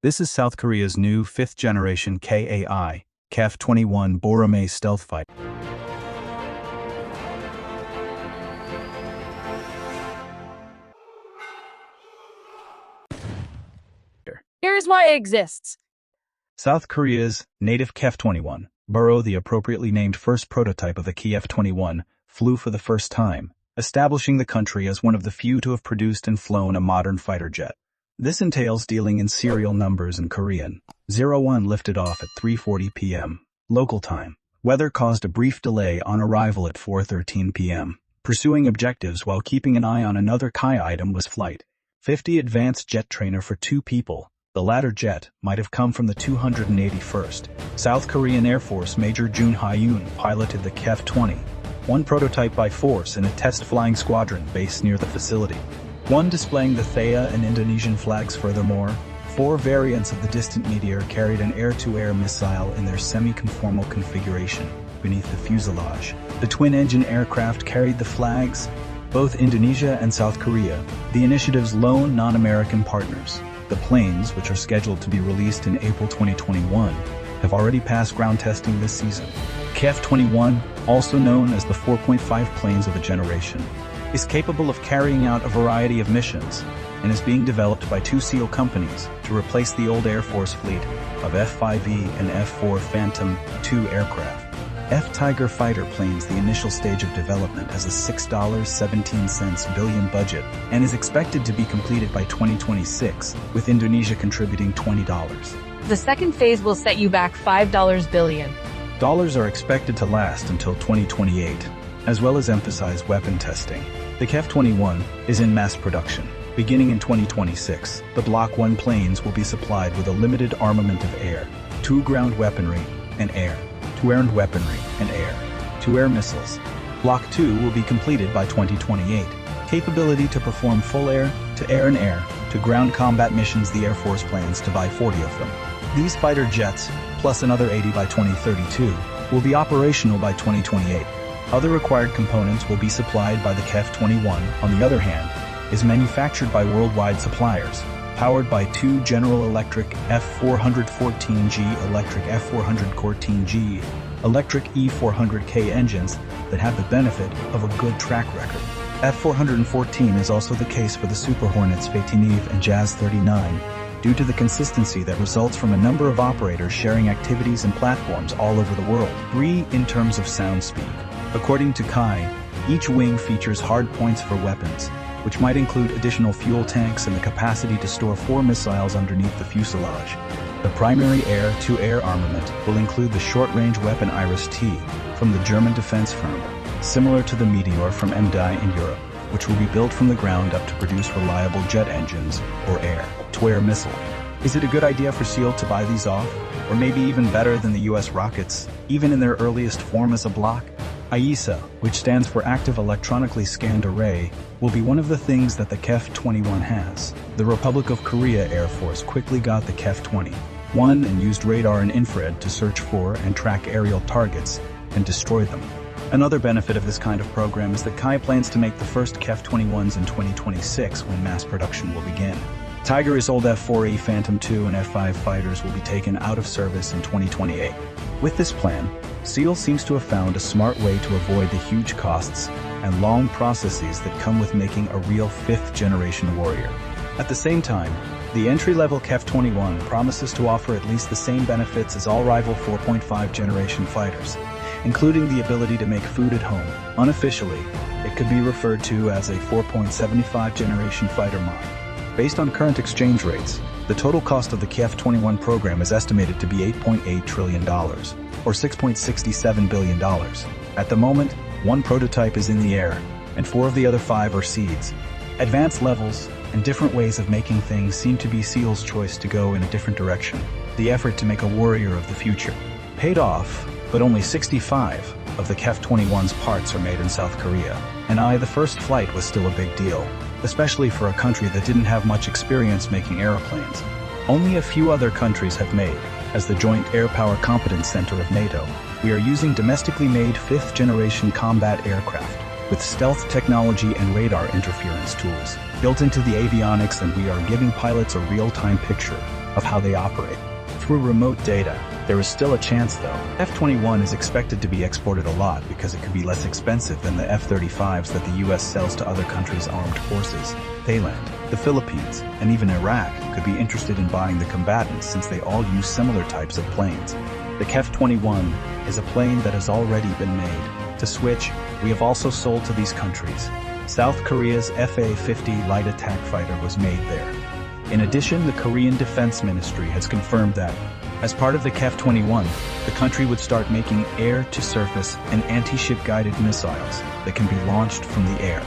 This is South Korea's new 5th-generation KA-1 Ki-21 Boramae stealth fighter. Here's why it exists. South Korea's native Ki-21 Borough, the appropriately named first prototype of the Ki-21, flew for the first time, establishing the country as one of the few to have produced and flown a modern fighter jet. This entails dealing in serial numbers in Korean. 01 lifted off at 3:40 p.m. local time. Weather caused a brief delay on arrival at 4:13 p.m. Pursuing objectives while keeping an eye on another Kai item was Flight 50 advanced jet trainer for 2 people. The latter jet might have come from the 281st South Korean Air Force. Major Hyun piloted the Ki-21 prototype by force in a test flying squadron based near the facility. One displaying the Thai and Indonesian flags. Furthermore, 4 variants of the distant Meteor carried an air-to-air missile in their semi-conformal configuration beneath the fuselage. The twin-engine aircraft carried the flags, both Indonesia and South Korea, the initiative's lone non-American partners. The planes, which are scheduled to be released in April 2021, have already passed ground testing this season. Ki-21, also known as the 4.5 planes of a generation, is capable of carrying out a variety of missions and is being developed by 2 Seoul companies to replace the old Air Force fleet of F-5E and F-4 Phantom II aircraft. F-Tiger fighter planes. The initial stage of development has a $6.17 billion budget and is expected to be completed by 2026, with Indonesia contributing $20. The second phase will set you back $5 billion. Dollars are expected to last until 2028, as well as emphasize weapon testing. The Ki-21 is in mass production. Beginning in 2026, the Block 1 planes will be supplied with a limited armament of air, 2 ground weaponry, and air, 2 air weaponry, and air, 2 air missiles. Block 2 will be completed by 2028. Capability to perform full air-to-air and air-to-ground combat missions. The Air Force plans to buy 40 of them. These fighter jets, plus another 80 by 2032, will be operational by 2028. Other required components will be supplied by the Ki-21, on the other hand, is manufactured by worldwide suppliers, powered by 2 General Electric F414G, electric F414G, electric E400K engines that have the benefit of a good track record. F414 is also the case for the Super Hornets Fa18ef and Jas39e, due to the consistency that results from a number of operators sharing activities and platforms all over the world. 3. In terms of sound speed. According to Kai, each wing features hardpoints for weapons, which might include additional fuel tanks and the capacity to store 4 missiles underneath the fuselage. The primary air-to-air armament will include the short-range weapon Iris-T from the German defense firm, similar to the Meteor from MDI in Europe, which will be built from the ground up to produce reliable jet engines or air-to-air missile. Is it a good idea for Seoul to buy these off? Or maybe even better than the US rockets, even in their earliest form as a block? AESA, which stands for Active Electronically Scanned Array, will be one of the things that the Ki-21 has. The Republic of Korea Air Force quickly got the Ki-21 and used radar and infrared to search for and track aerial targets and destroy them. Another benefit of this kind of program is that Kai plans to make the first Ki-21s in 2026 when mass production will begin. Tiger's old F-4E Phantom II and F-5 fighters will be taken out of service in 2028. With this plan, Seoul seems to have found a smart way to avoid the huge costs and long processes that come with making a real 5th-generation warrior. At the same time, the entry-level Ki-21 promises to offer at least the same benefits as all rival 4.5-generation fighters, including the ability to make food at home. Unofficially, it could be referred to as a 4.75-generation fighter Mach. Based on current exchange rates, the total cost of the Ki-21 program is estimated to be $8.8 trillion, or $6.67 billion. At the moment, 1 prototype is in the air, and 4 of the other 5 are seeds. Advanced levels and different ways of making things seem to be Seoul's choice to go in a different direction. The effort to make a warrior of the future paid off, but only 65 of the Ki-21's parts are made in South Korea, and the first flight was still a big deal, especially for a country that didn't have much experience making aeroplanes. Only a few other countries have made. As the Joint Air Power Competence Center of NATO, we are using domestically made 5th-generation combat aircraft with stealth technology and radar interference tools built into the avionics, and we are giving pilots a real-time picture of how they operate. Through remote data, there is still a chance though. F-21 is expected to be exported a lot because it could be less expensive than the F-35s that the US sells to other countries' armed forces. Thailand, the Philippines, and even Iraq could be interested in buying the combatants since they all use similar types of planes. The KA-1 is a plane that has already been made. To switch, we have also sold to these countries. South Korea's Fa-18 light attack fighter was made there. In addition, the Korean Defense Ministry has confirmed that, as part of the KA-1, the country would start making air-to-surface and anti-ship guided missiles that can be launched from the air.